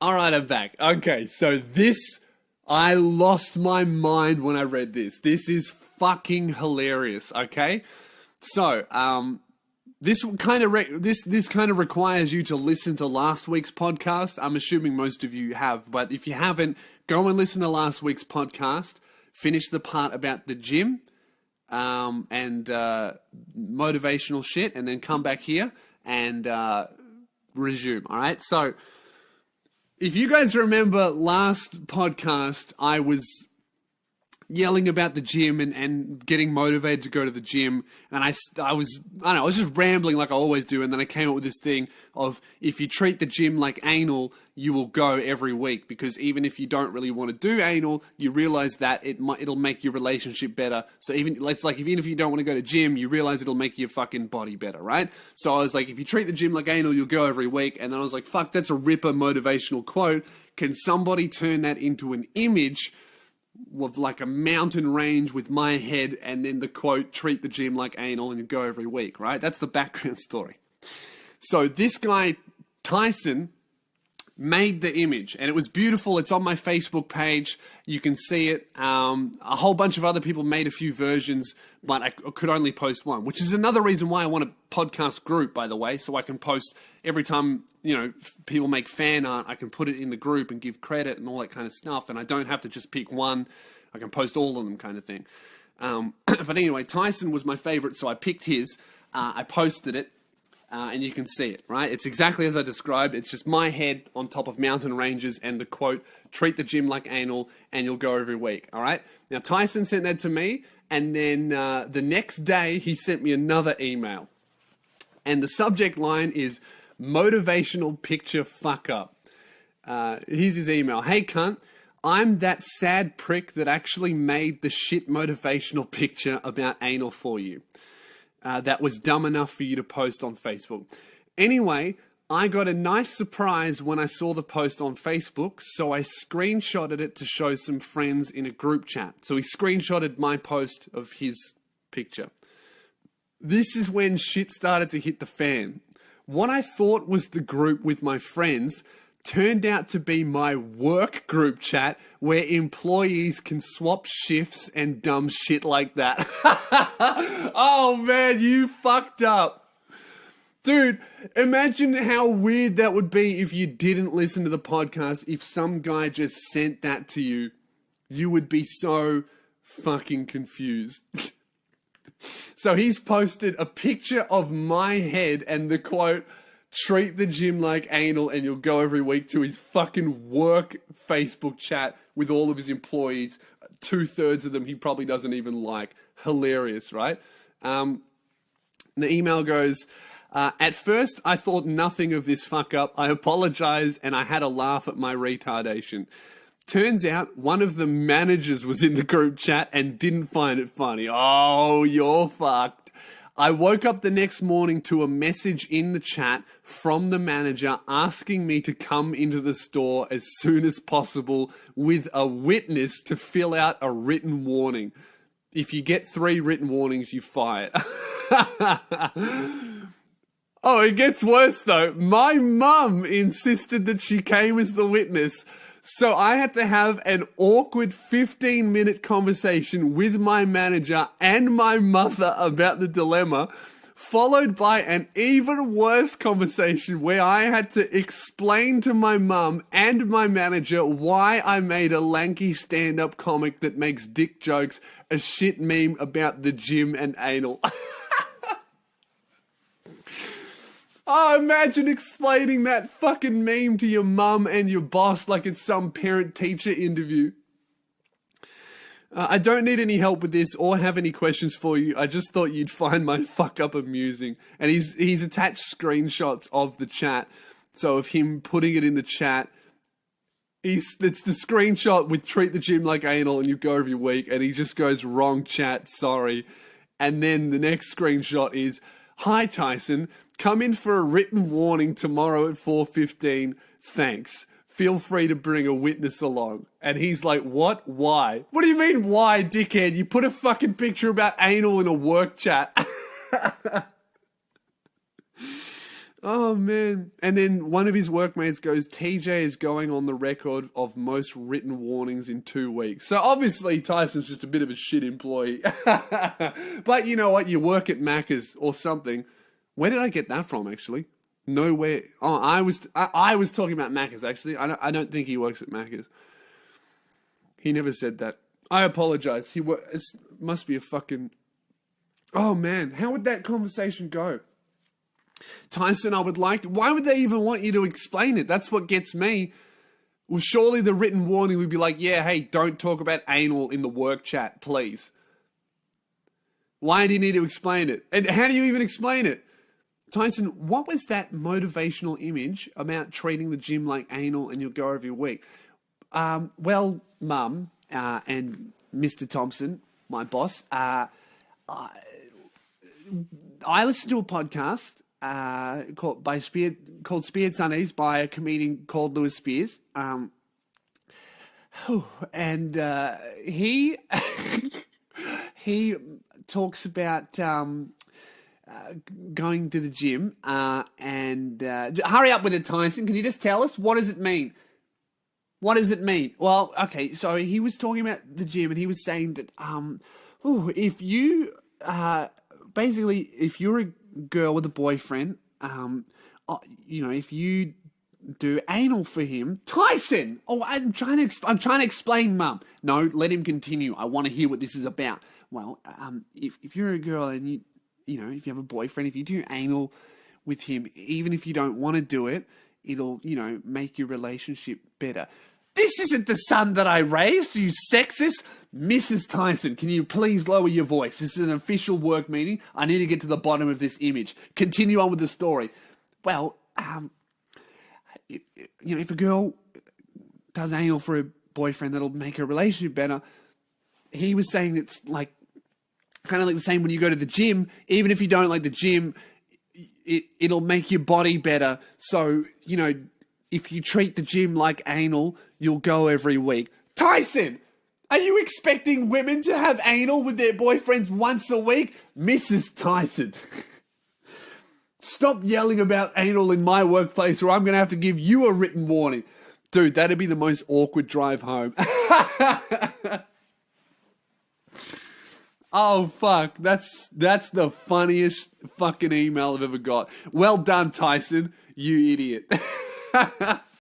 All right, I'm back. Okay, so I lost my mind when I read this. This is fucking hilarious. Okay, so this kind of this kind of requires you to listen to last week's podcast. I'm assuming most of you have, but if you haven't, go and listen to last week's podcast. Finish the part about the gym and motivational shit, and then come back here and resume. All right, so. If you guys remember last podcast, I was yelling about the gym and getting motivated to go to the gym. And I was just rambling like I always do. And then I came up with this thing of if you treat the gym like anal, you will go every week. Because even if you don't really want to do anal, you realize that it'll make your relationship better. So even if you don't want to go to gym, you realize it'll make your fucking body better, right? So I was like, if you treat the gym like anal, you'll go every week. And then I was like, fuck, that's a ripper motivational quote. Can somebody turn that into an image of like a mountain range with my head and then the quote, treat the gym like anal and you go every week, right? That's the background story. So this guy, Tyson, made the image and it was beautiful. It's on my Facebook page. You can see it. A whole bunch of other people made a few versions, but I could only post one, which is another reason why I want a podcast group, by the way, so I can post every time, people make fan art, I can put it in the group and give credit and all that kind of stuff. And I don't have to just pick one. I can post all of them kind of thing. But anyway, Tyson was my favorite. So I picked his, I posted it. And you can see it, right? It's exactly as I described. It's just my head on top of mountain ranges and the quote, treat the gym like anal and you'll go every week, all right? Now, Tyson sent that to me, and then the next day he sent me another email. And the subject line is motivational picture fuck up. Here's his email. Hey, cunt. I'm that sad prick that actually made the shit motivational picture about anal for you. That was dumb enough for you to post on Facebook. Anyway, I got a nice surprise when I saw the post on Facebook, so I screenshotted it to show some friends in a group chat. So he screenshotted my post of his picture. This is when shit started to hit the fan. What I thought was the group with my friends turned out to be my work group chat where employees can swap shifts and dumb shit like that. Oh man, you fucked up. Dude, imagine how weird that would be if you didn't listen to the podcast. If some guy just sent that to you, you would be so fucking confused. So he's posted a picture of my head and the quote, treat the gym like anal and you'll go every week, to his fucking work Facebook chat with all of his employees. 2/3 of them he probably doesn't even like. Hilarious, right? The email goes, at first I thought nothing of this fuck up. I apologized and I had a laugh at my retardation. Turns out one of the managers was in the group chat and didn't find it funny. Oh, you're fucked. I woke up the next morning to a message in the chat from the manager asking me to come into the store as soon as possible with a witness to fill out a written warning. If you get 3 written warnings, you fire. Oh, it gets worse though. My mum insisted that she came as the witness. So I had to have an awkward 15-minute conversation with my manager and my mother about the dilemma, followed by an even worse conversation where I had to explain to my mum and my manager why I made a lanky stand-up comic that makes dick jokes a shit meme about the gym and anal. Oh, imagine explaining that fucking meme to your mum and your boss like it's some parent-teacher interview. I don't need any help with this or have any questions for you. I just thought you'd find my fuck up amusing. And he's attached screenshots of the chat. So of him putting it in the chat, it's the screenshot with treat the gym like anal and you go every week. And he just goes, wrong chat, sorry. And then the next screenshot is, hi Tyson, come in for a written warning tomorrow at 4:15. Thanks. Feel free to bring a witness along. And he's like, what? Why? What do you mean, why, dickhead? You put a fucking picture about anal in a work chat. Oh, man. And then one of his workmates goes, TJ is going on the record of most written warnings in 2 weeks. So obviously Tyson's just a bit of a shit employee. But you know what? You work at Macca's or something. Where did I get that from, actually? Nowhere. Oh, I was talking about Macca's, actually. I don't think he works at Macca's. He never said that. I apologize. It must be a fucking... Oh, man. How would that conversation go? Tyson, why would they even want you to explain it? That's what gets me. Well, surely the written warning would be like, yeah, hey, don't talk about anal in the work chat, please. Why do you need to explain it? And how do you even explain it? Tyson, what was that motivational image about treating the gym like anal and you'll go every week? Well, Mum, and Mr. Thompson, my boss, I listened to a podcast called Speared Sundays by a comedian called Lewis Spears. And he he talks about going to the gym and hurry up with it, Tyson. Can you just tell us, what does it mean? What does it mean? Well, okay, so he was talking about the gym and he was saying that if you basically, if you're a girl with a boyfriend, if you do anal for him, Tyson. Oh, I'm trying to explain, Mum. No, let him continue. I want to hear what this is about. Well, if you're a girl and if you have a boyfriend, if you do anal with him, even if you don't want to do it, it'll make your relationship better. This isn't the son that I raised, you sexist. Mrs. Tyson, can you please lower your voice? This is an official work meeting. I need to get to the bottom of this image. Continue on with the story. Well, if a girl does anal for a boyfriend, that'll make her relationship better. He was saying it's like kind of like the same when you go to the gym. Even if you don't like the gym, it'll make your body better. So, if you treat the gym like anal, you'll go every week. Tyson, are you expecting women to have anal with their boyfriends once a week? Mrs. Tyson, stop yelling about anal in my workplace or I'm going to have to give you a written warning. Dude, that'd be the most awkward drive home. Oh, fuck. That's the funniest fucking email I've ever got. Well done, Tyson, you idiot.